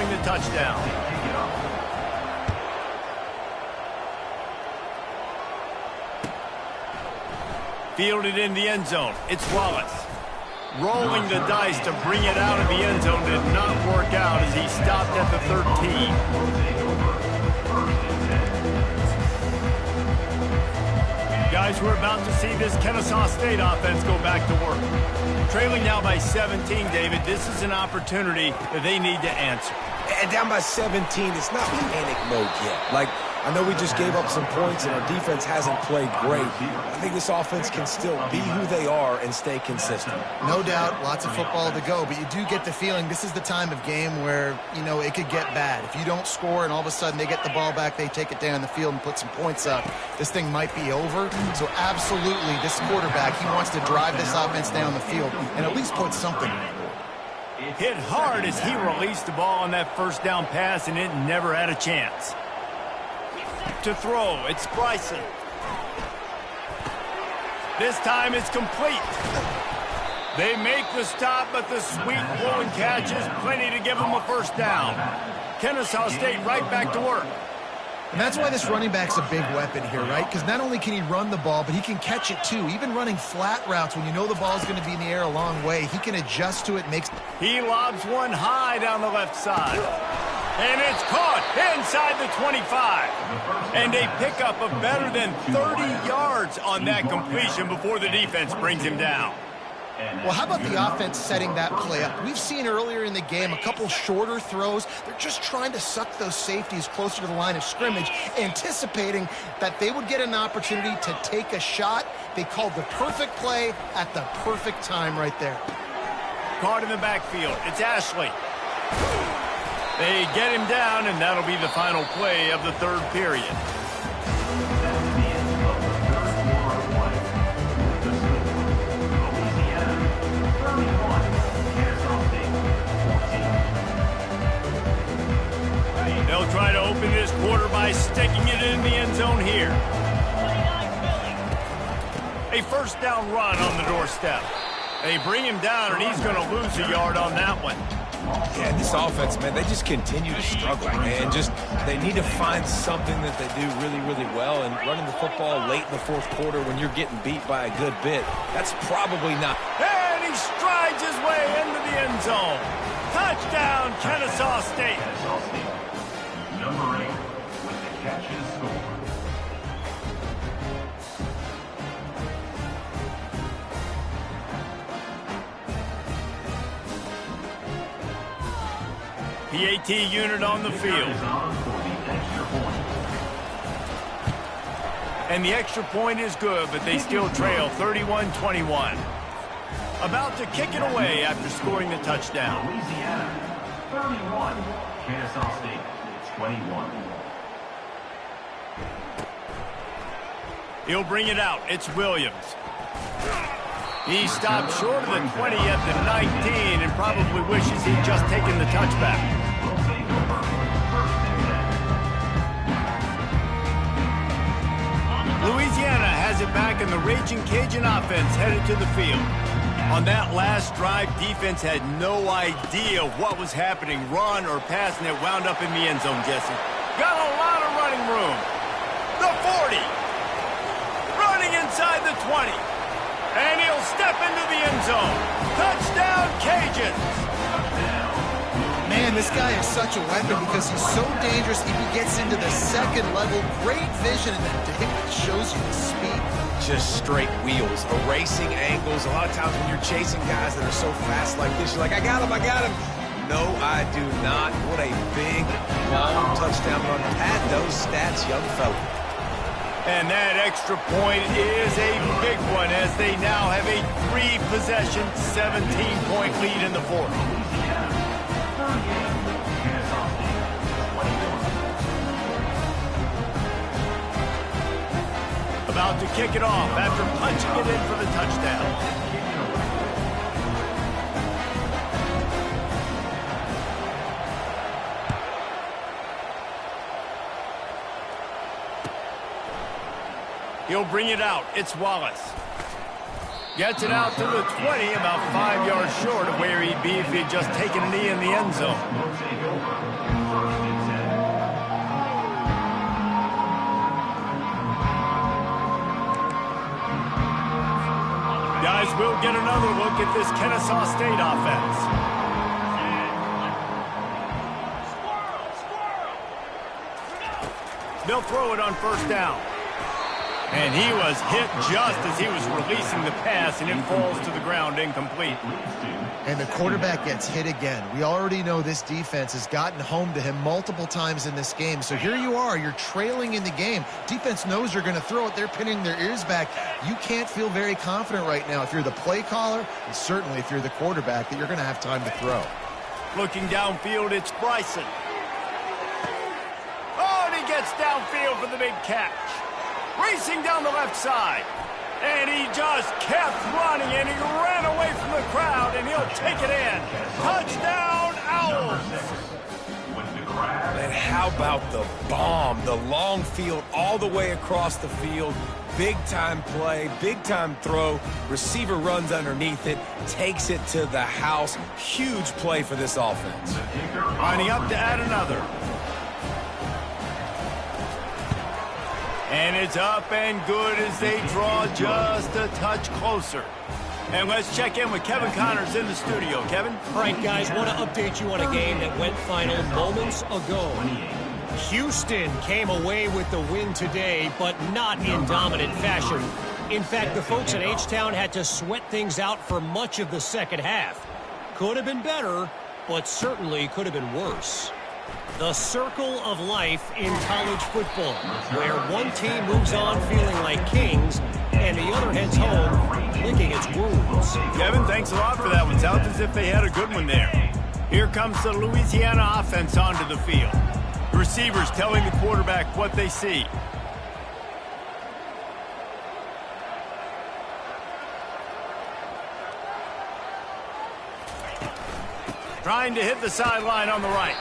scoring the touchdown. Fielded in the end zone. It's Wallace. Rolling the dice to bring it out of the end zone did not work out as he stopped at the 13. Guys, we're about to see this Ncaa State offense go back to work. Trailing now by 17, David. This is an opportunity that they need to answer. And down by 17, it's not panic mode yet. Like, I know we just gave up some points and our defense hasn't played great. I think this offense can still be who they are and stay consistent. No doubt, lots of football to go, but you do get the feeling this is the time of game where, you know, it could get bad. If you don't score and all of a sudden they get the ball back, they take it down the field and put some points up, this thing might be over. So absolutely, this quarterback, he wants to drive this offense down the field and at least put something on the board. Hit hard as he released the ball on that first down pass, and it never had a chance. To throw, it's Bryson. This time it's complete. They make the stop, but the sweet blowing catch is plenty to give them a first down. Ncaa State right back to work. And that's why this running back's a big weapon here, right? Because not only can he run the ball, but he can catch it too. Even running flat routes when you know the ball's going to be in the air a long way, he can adjust to it. He lobs one high down the left side. And it's caught inside the 25. And a pickup of better than 30 yards on that completion before the defense brings him down. Well, how about the offense setting that play up? We've seen earlier in the game a couple shorter throws. They're just trying to suck those safeties closer to the line of scrimmage, anticipating that they would get an opportunity to take a shot. They called the perfect play at the perfect time right there. Caught in the backfield. It's Ashley. They get him down, and that'll be the final play of the third period. They'll try to open this quarter by sticking it in the end zone here. A first down run on the doorstep. They bring him down, and he's going to lose a yard on that one. Yeah, this offense, man, they just continue to struggle, man. They need to find something that they do really, really well. And running the football late in the fourth quarter when you're getting beat by a good bit, that's probably not. And he strides his way into the end zone. Touchdown, Ncaa State. Number 8 with the catches scored. PAT unit on the field. And the extra point is good, but they still trail 31-21. About to kick it away after scoring the touchdown. Louisiana, 31. Ncaa State, 21. He'll bring it out. It's Williams. He stopped short of the 20 at the 19 and probably wishes he'd just taken the touchback. Louisiana has it back, and the Raging Cajun offense headed to the field. On that last drive, defense had no idea what was happening, run or pass, and it wound up in the end zone, Jesse. Got a lot of running room. The 40. Running inside the 20. And he'll step into the end zone. Touchdown, Cajuns. Man, this guy is such a weapon because he's so dangerous if he gets into the second level. Great vision, and then David shows you the speed. Just straight wheels, erasing angles. A lot of times when you're chasing guys that are so fast like this, you're like, I got him. No, I do not. What a big, long touchdown run. Pad those stats, young fella. And that extra point is a big one as they now have a 3-possession, 17-point lead in the fourth. About to kick it off after punching it in for the touchdown. He'll bring it out. It's Wallace. Gets it out to the 20, about 5 yards short of where he'd be if he'd just taken a knee in the end zone. take over. First and 10. Guys, we'll get another look at this Ncaa State offense. They'll throw it on first down. And he was hit just as he was releasing the pass, and it falls to the ground incomplete. And the quarterback gets hit again. We already know this defense has gotten home to him multiple times in this game. So here you are, you're trailing in the game. Defense knows you're going to throw it. They're pinning their ears back. You can't feel very confident right now if you're the play caller, and certainly if you're the quarterback, that you're going to have time to throw. Looking downfield, it's Bryson. Oh, and he gets downfield for the big catch. Racing down the left side. And he just kept running, and he ran away from the crowd, and he'll take it in. Touchdown, Owls! And how about the bomb? The long field all the way across the field. Big-time play, big-time throw. Receiver runs underneath it, takes it to the house. Huge play for this offense. Lining up to add another. And it's up and good as they draw just a touch closer. And let's check in with Kevin Connors in the studio. Kevin? All right, guys, want to update you on a game that went final moments ago. Houston came away with the win today, but not in dominant fashion. In fact, the folks at H-Town had to sweat things out for much of the second half. Could have been better, but certainly could have been worse. The circle of life in college football, where one team moves on feeling like kings and the other heads home licking its wounds. Kevin, thanks a lot for that one. Sounds as if they had a good one there. Here comes the Louisiana offense onto the field. The receivers telling the quarterback what they see. Trying to hit the sideline on the right.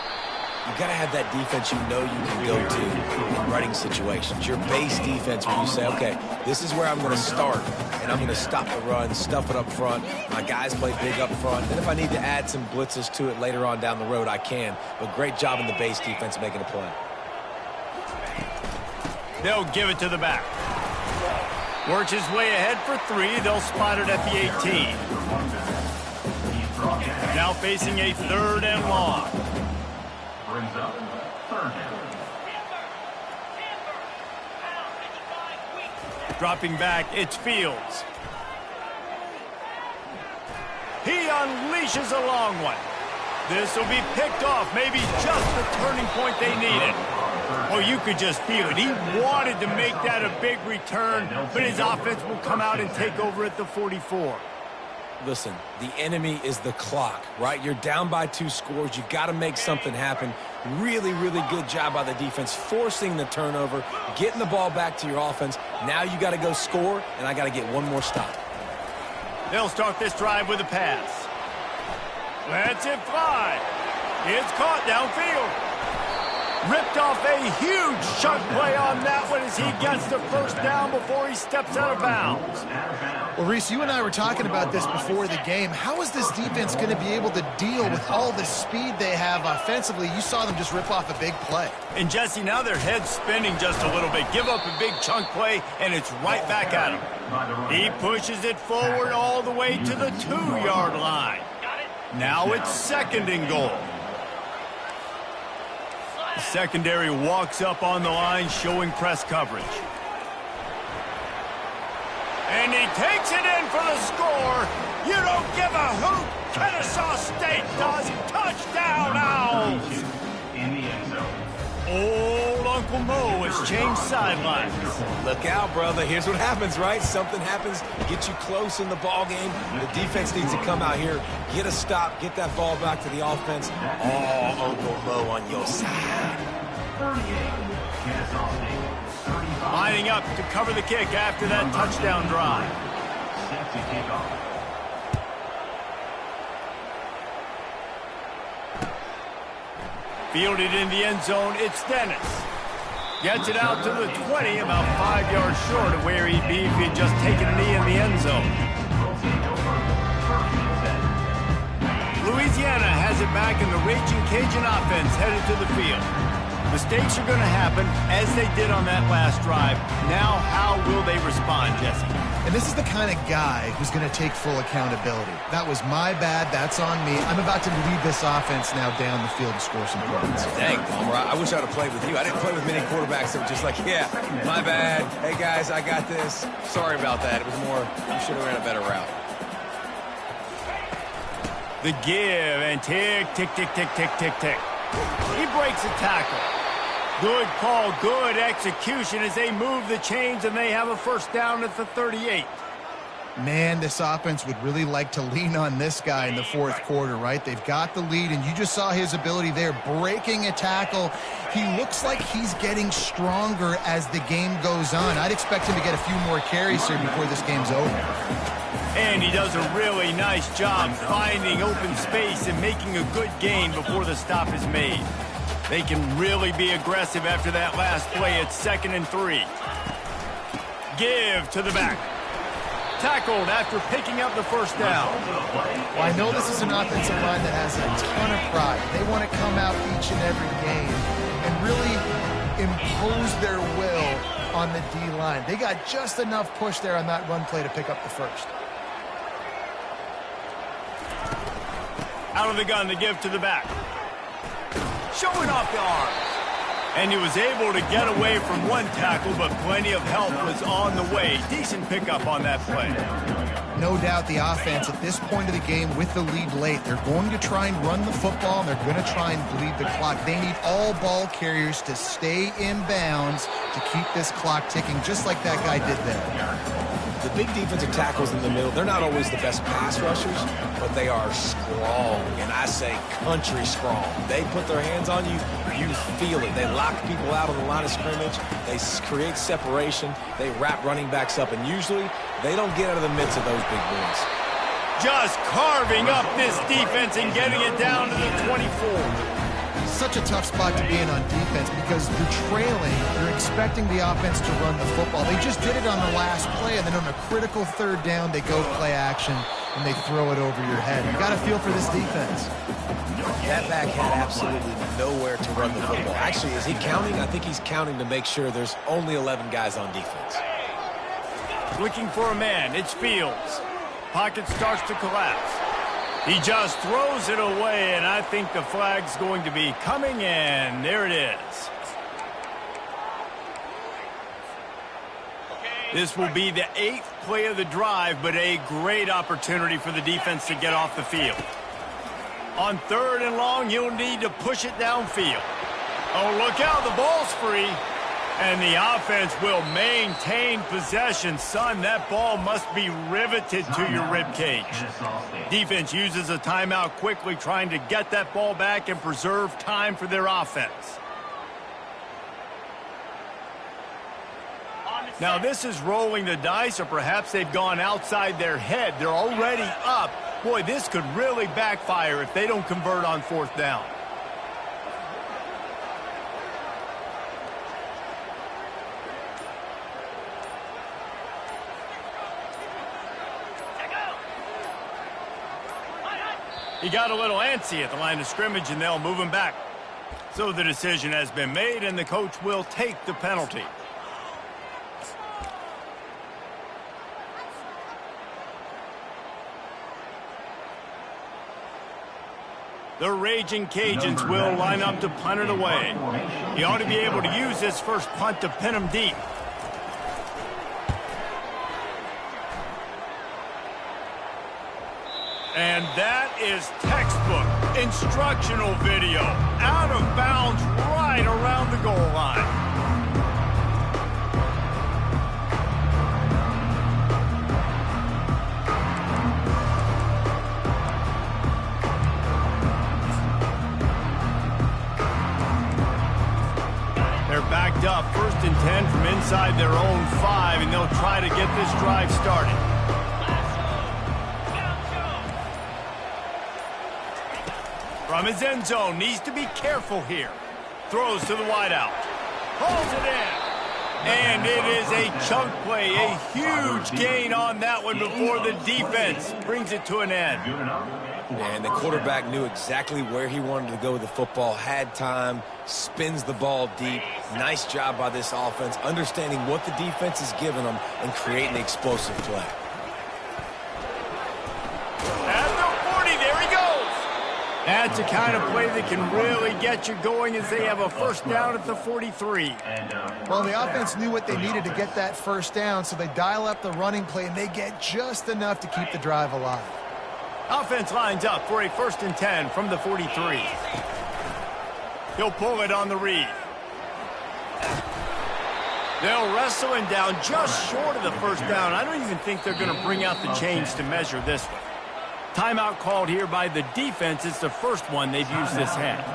You got to have that defense you know you can go to in running situations. Your base defense where you say, okay, this is where I'm going to start, and I'm going to stop the run, stuff it up front. My guys play big up front. Then if I need to add some blitzes to it later on down the road, I can. But great job in the base defense making a play. They'll give it to the back. Works his way ahead for three. They'll spot it at the 18. Now facing a third and long. Brings up third down. Dropping back, it's Fields. He unleashes a long one. This will be picked off, maybe just the turning point they needed. Oh, you could just feel it. He wanted to make that a big return, but his offense will come out and take over at the 44. Listen, the enemy is the clock, right? You're down by 2 scores. You got to make something happen. Really, really good job by the defense, forcing the turnover, getting the ball back to your offense. Now you got to go score, and I got to get one more stop. They'll start this drive with a pass. Lets it fly. It's caught downfield. Ripped off a huge chunk play on that one as he gets the first down before he steps out of bounds. Well, Reese, you and I were talking about this before the game. How is this defense going to be able to deal with all the speed they have offensively? You saw them just rip off a big play. And, Jesse, now their head's spinning just a little bit. Give up a big chunk play, and it's right back at him. He pushes it forward all the way to the 2-yard line. Now it's second and goal. The secondary walks up on the line, showing press coverage. And he takes it in for the score. You don't give a hoot. Ncaa State does. Touchdown, Owls. In the end zone. Old Uncle Mo has changed sidelines. Look out, brother. Here's what happens, right? Something happens, get you close in the ball game. The defense needs to come out here, get a stop, get that ball back to the offense. Oh, Uncle Mo on your side. 38. Ncaa State. 35. Lining up to cover the kick after that touchdown drive. Set to kick off. Fielded in the end zone, it's Dennis. Gets it out to the 20, about 5 yards short of where he'd be if he'd just taken a knee in the end zone. Louisiana has it back in the Raging Cajun offense headed to the field. Mistakes are going to happen, as they did on that last drive. Now, how will they respond, Jesse? And this is the kind of guy who's going to take full accountability. That was my bad. That's on me. I'm about to lead this offense now down the field and score some points. Dang, Palmer, I wish I would have played with you. I didn't play with many quarterbacks that were just like, yeah, my bad. Hey, guys, I got this. Sorry about that. It was more, you should have ran a better route. The give, and tick, tick, tick, tick, tick, tick, tick. He breaks a tackle. Good call, good execution as they move the chains, and they have a first down at the 38. Man, this offense would really like to lean on this guy in the fourth quarter, right? They've got the lead, and you just saw his ability there, breaking a tackle. He looks like he's getting stronger as the game goes on. I'd expect him to get a few more carries here before this game's over. And he does a really nice job finding open space and making a good gain before the stop is made. They can really be aggressive after that last play. It's 2nd and 3. Give to the back. Tackled after picking up the first down. Well, I know this is an offensive line that has a ton of pride. They want to come out each and every game and really impose their will on the D-line. They got just enough push there on that run play to pick up the first. Out of the gun, the give to the back. Showing off the arms. And he was able to get away from one tackle, but plenty of help was on the way. Decent pickup on that play. No doubt the offense at this point of the game with the lead late, they're going to try and run the football, and they're going to try and bleed the clock. They need all ball carriers to stay in bounds to keep this clock ticking, just like that guy did there. The big defensive tackles in the middle, they're not always the best pass rushers, but they are strong, and I say country strong. They put their hands on you, you feel it. They lock people out on the line of scrimmage. They create separation. They wrap running backs up, and usually they don't get out of the midst of those big boys. Just carving up this defense and getting it down to the 24. Such a tough spot to be in on defense because you're trailing, you're expecting the offense to run the football. They just did it on the last play, and then on a critical third down, they go play action, and they throw it over your head. You got to feel for this defense. That back had absolutely nowhere to run the football. Actually, is he counting? I think he's counting to make sure there's only 11 guys on defense. Looking for a man. It's Fields. Pocket starts to collapse. He just throws it away, and I think the flag's going to be coming in. There it is. This will be the 8th play of the drive, but a great opportunity for the defense to get off the field. On 3rd and long, you'll need to push it downfield. Oh, look out, the ball's free. And the offense will maintain possession. Son, that ball must be riveted to your ribcage. Defense uses a timeout quickly, trying to get that ball back and preserve time for their offense. Now, this is rolling the dice, or perhaps they've gone outside their head. They're already up. Boy, this could really backfire if they don't convert on 4th down. He got a little antsy at the line of scrimmage, and they'll move him back. So the decision has been made, and the coach will take the penalty. The Raging Cajuns will line up to punt it away. He ought to be able to use this first punt to pin him deep. And that is textbook instructional video. Out of bounds right around the goal line. They're backed up 1st and 10 from inside their own 5, and they'll try to get this drive started. From his end zone, needs to be careful here. Throws to the wideout. Pulls it in. And it is a chunk play, a huge gain on that one before the defense brings it to an end. And the quarterback knew exactly where he wanted to go with the football, had time, spins the ball deep. Nice job by this offense, understanding what the defense is giving them and creating the explosive play. At the 40, there he goes. That's the kind of play that can really get you going as they have a first down at the 43. Well, the offense knew what they needed to get that first down, so they dial up the running play, and they get just enough to keep the drive alive. Offense lines up for a 1st and 10 from the 43. He'll pull it on the read. They'll wrestle him down just short of the first down. I don't even think they're going to bring out the chains to measure this one. Timeout called here by the defense. It's the first one they've used this half.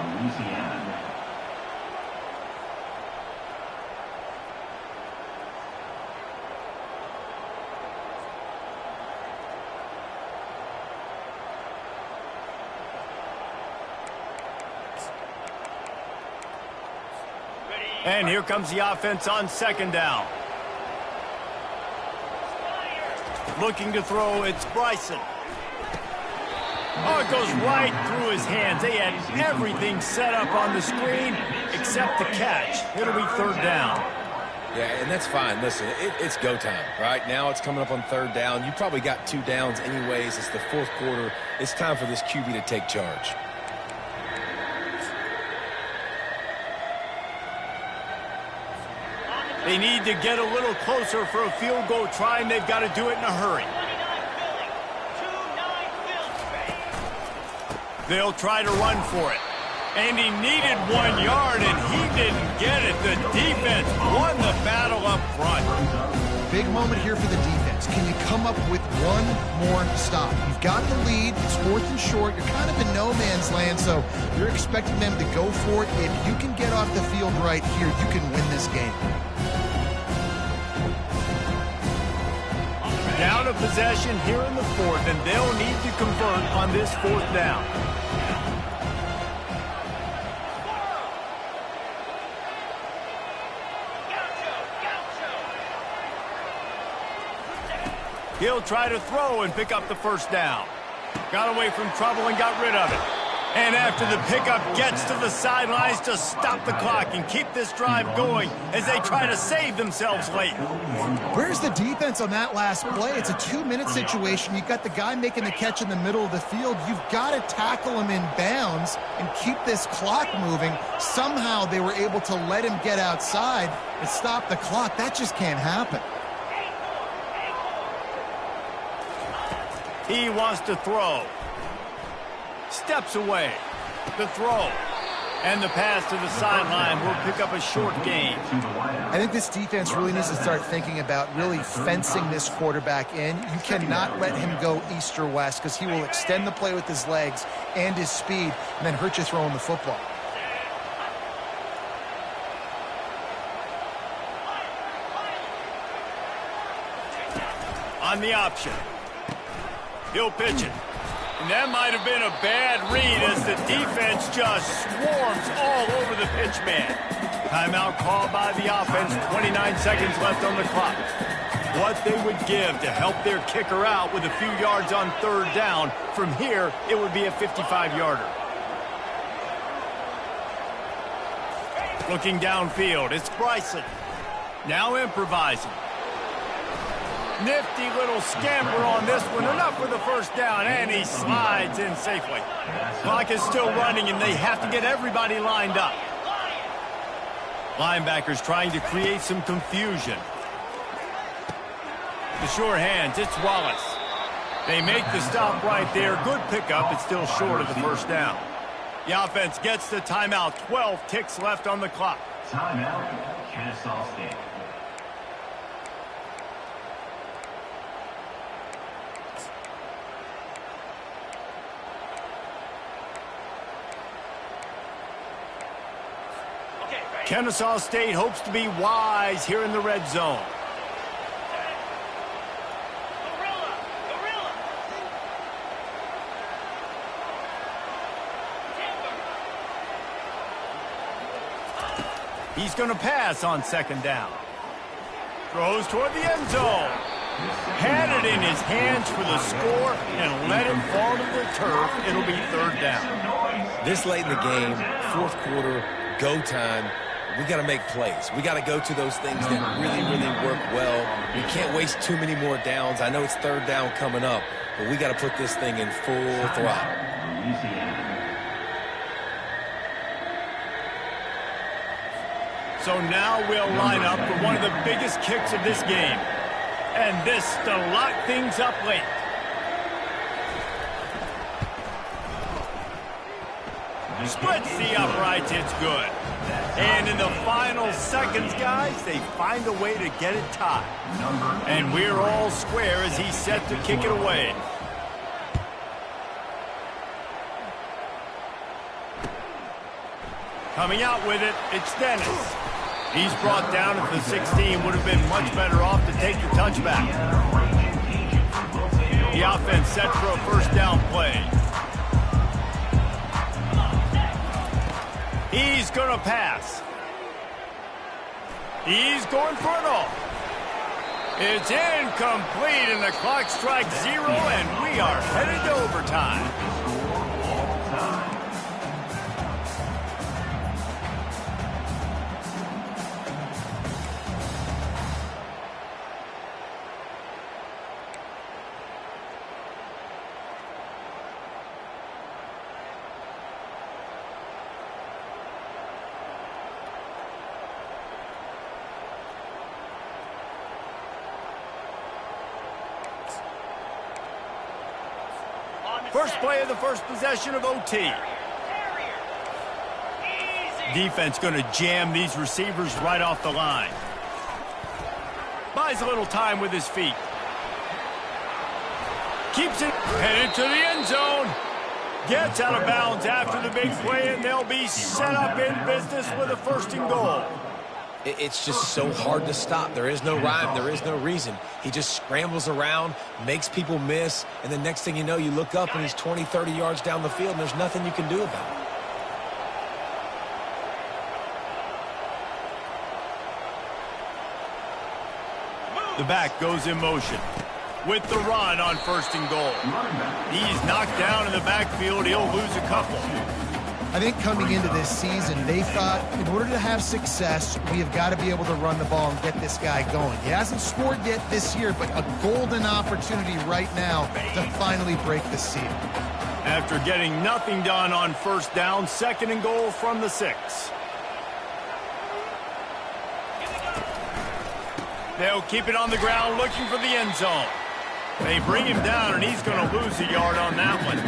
And here comes the offense on 2nd down. Looking to throw, it's Bryson. Oh, it goes right through his hands. They had everything set up on the screen except the catch. It'll be 3rd down. Yeah, and that's fine. Listen, it's go time, right? Now it's coming up on 3rd down. You probably got 2 downs anyways. It's the 4th quarter. It's time for this QB to take charge. They need to get a little closer for a field goal try, and they've got to do it in a hurry. They'll try to run for it. And he needed 1 yard, and he didn't get it. The defense won the battle up front. Big moment here for the defense. Can you come up with one more stop? You've got the lead. It's 4th and short. You're kind of in no man's land, so you're expecting them to go for it. If you can get off the field right here, you can win this game. Down a possession here in the 4th, and they'll need to convert on this 4th down. He'll try to throw and pick up the 1st down. Got away from trouble and got rid of it. And after the pickup, gets to the sidelines to stop the clock and keep this drive going as they try to save themselves late. Where's the defense on that last play? It's a 2-minute situation. You've got the guy making the catch in the middle of the field. You've got to tackle him in bounds and keep this clock moving. Somehow they were able to let him get outside and stop the clock. That just can't happen. He wants to throw. Steps away. The throw. And the pass to the sideline will pick up a short gain. I think this defense really needs to start thinking about really fencing this quarterback in. You cannot let him go east or west because he will extend the play with his legs and his speed and then hurt you throwing the football. On the option. He'll pitch it. And that might have been a bad read as the defense just swarms all over the pitch man. Timeout called by the offense, 29 seconds left on the clock. What they would give to help their kicker out with a few yards on 3rd down. From here, it would be a 55-yarder. Looking downfield, it's Bryson. Now improvising. Nifty little scamper on this one, enough for the 1st down, and he slides in safely. Clock is still running, and they have to get everybody lined up. Linebackers trying to create some confusion. The sure hands, it's Wallace. They make the stop right there. Good pickup, it's still short of the 1st down. The offense gets the timeout, 12 ticks left on the clock. Timeout, Ncaa State. Ncaa State hopes to be wise here in the red zone. He's going to pass on 2nd down. Throws toward the end zone. Had it in his hands for the score and let it fall to the turf. It'll be third down. This late in the game, fourth quarter, go time, we got to make plays. We got to go to those things that really, really work well. We can't waste too many more downs. I know it's third down coming up, but we got to put this thing in full throttle. So now we'll line up for one of the biggest kicks of this game. And this to lock things up late. Splits the uprights, it's good. And in the final seconds, guys, they find a way to get it tied. And we're all square as he's set to kick it away. Coming out with it, it's Dennis. He's brought down at the 16, would have been much better off to take the touchback. The offense set for a first down play. He's going to pass. He's going for it all. It's incomplete, and the clock strikes 0, and we are headed to overtime. First play of the first possession of OT. Defense going to jam these receivers right off the line. Buys a little time with his feet. Keeps it headed to the end zone. Gets out of bounds after the big play, and they'll be set up in business with a 1st and goal. It's just so hard to stop. There is no rhyme. There is no reason. He just scrambles around, makes people miss, and the next thing you know, you look up and he's 20, 30 yards down the field, and there's nothing you can do about it. The back goes in motion with the run on 1st and goal. He's knocked down in the backfield. He'll lose a couple. I think coming into this season, they thought in order to have success, we have got to be able to run the ball and get this guy going. He hasn't scored yet this year, but a golden opportunity right now to finally break the seal. After getting nothing done on 1st down, 2nd and goal from the 6. They'll keep it on the ground looking for the end zone. They bring him down, and he's going to lose a yard on that one.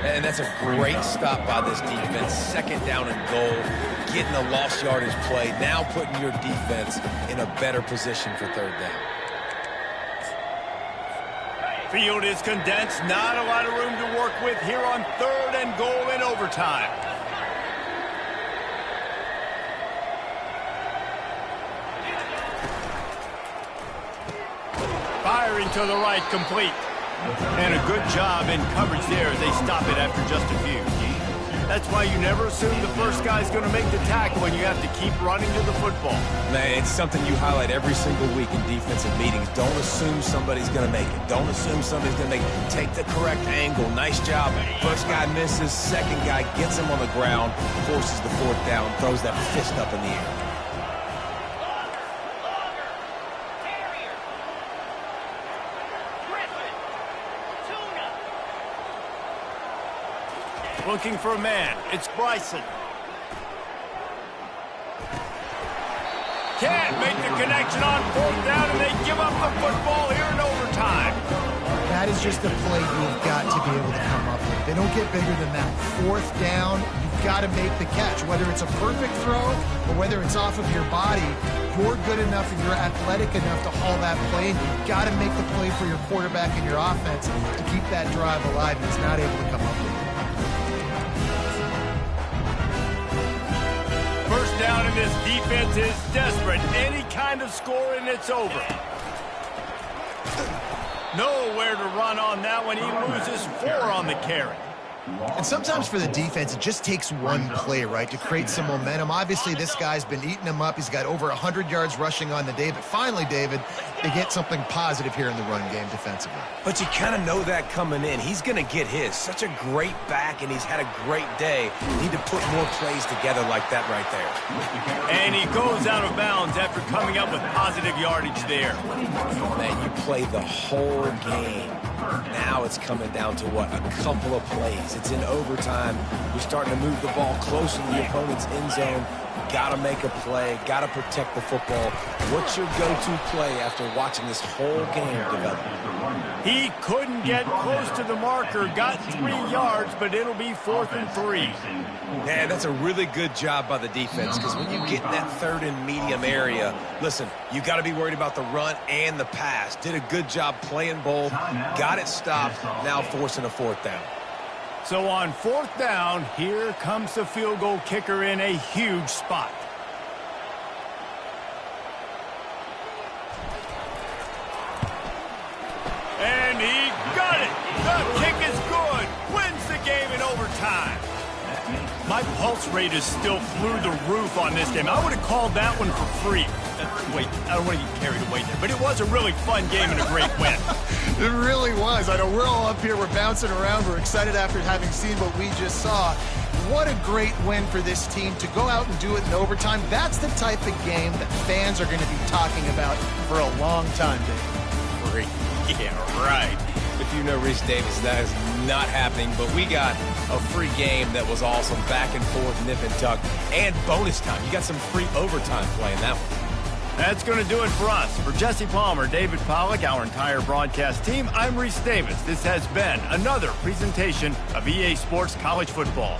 And that's a great stop by this defense. 2nd down and goal, getting a lost yardage play, now putting your defense in a better position for 3rd down. Field is condensed, not a lot of room to work with here on 3rd and goal in overtime. Firing to the right, complete. And a good job in coverage there as they stop it after just a few. That's why you never assume the first guy's going to make the tackle and you have to keep running to the football. Man, it's something you highlight every single week in defensive meetings. Don't assume somebody's going to make it. Don't assume somebody's going to make it. Take the correct angle. Nice job. First guy misses. 2nd guy gets him on the ground, forces the 4th down, throws that fist up in the air. Looking for a man. It's Bryson. Can't make the connection on 4th down, and they give up the football here in overtime. That is just a play you've got to be able to come up with. They don't get bigger than that. 4th down, you've got to make the catch. Whether it's a perfect throw or whether it's off of your body, you're good enough and you're athletic enough to haul that play, and you've got to make the play for your quarterback and your offense to keep that drive alive, and he's not able to come up with it. First down, and this defense is desperate. Any kind of score, and it's over. Nowhere to run on that one. He loses 4 on the carry. And sometimes for the defense, it just takes one play, right, to create some momentum. Obviously, this guy's been eating them up. He's got over 100 yards rushing on the day. But finally, David, they get something positive here in the run game defensively. But you kind of know that coming in. He's going to get his. Such a great back, and he's had a great day. Need to put more plays together like that right there. And he goes out of bounds after coming up with positive yardage there. Man, you play the whole game. Now it's coming down to what? A couple of plays. It's in overtime. You're starting to move the ball closer to the opponent's end zone. Got to make a play. Got to protect the football. What's your go-to play after watching this whole game develop? He couldn't get close to the marker. Got 3 yards, but it'll be 4th and 3. Man, that's a really good job by the defense, because when you get in that 3rd and medium area, listen, you got to be worried about the run and the pass. Did a good job playing both. Got it stopped. Now forcing a 4th down. So on 4th down, here comes the field goal kicker in a huge spot. And he got it. The kick is good. Wins the game in overtime. My pulse rate is still through the roof on this game. I would have called that one for free. Wait, I don't want to get carried away there, but it was a really fun game and a great win. It really was. I know we're all up here. We're bouncing around. We're excited after having seen what we just saw. What a great win for this team to go out and do it in overtime. That's the type of game that fans are going to be talking about for a long time, Dave. Free. Yeah, right. If you know Reese Davis, that is not happening, but we got a free game that was awesome. Back and forth, nip and tuck, and bonus time. You got some free overtime play in that one. That's going to do it for us. For Jesse Palmer, David Pollack, our entire broadcast team, I'm Reese Davis. This has been another presentation of EA Sports College Football.